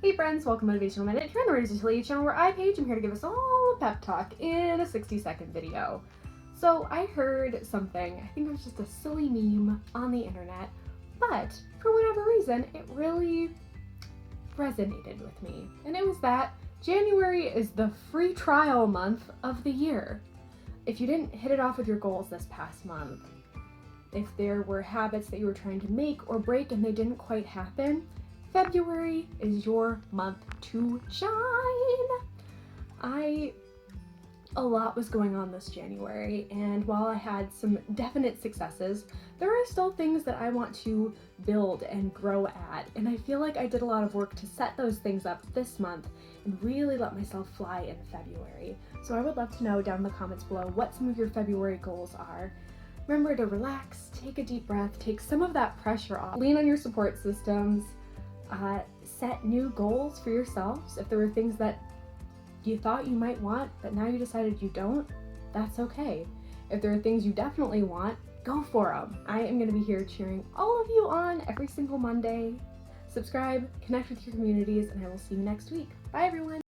Hey friends, welcome to Motivational Minute here on the Atelier channel where I, Paige, am here to give us all a pep talk in a 60-second video. So I heard something, I think it was just a silly meme on the internet, but for whatever reason, it really resonated with me. And it was that January is the free trial month of the year. If you didn't hit it off with your goals this past month, if there were habits that you were trying to make or break and they didn't quite happen, February is your month to shine. A lot was going on this January, and while I had some definite successes, there are still things that I want to build and grow at, and I feel like I did a lot of work to set those things up this month and really let myself fly in February. So I would love to know down in the comments below what some of your February goals are. Remember to relax, take a deep breath, take some of that pressure off, lean on your support systems, set new goals for yourselves. If there were things that you thought you might want, but now you decided you don't, that's okay. If there are things you definitely want, go for them. I am going to be here cheering all of you on every single Monday. Subscribe, connect with your communities, and I will see you next week. Bye everyone!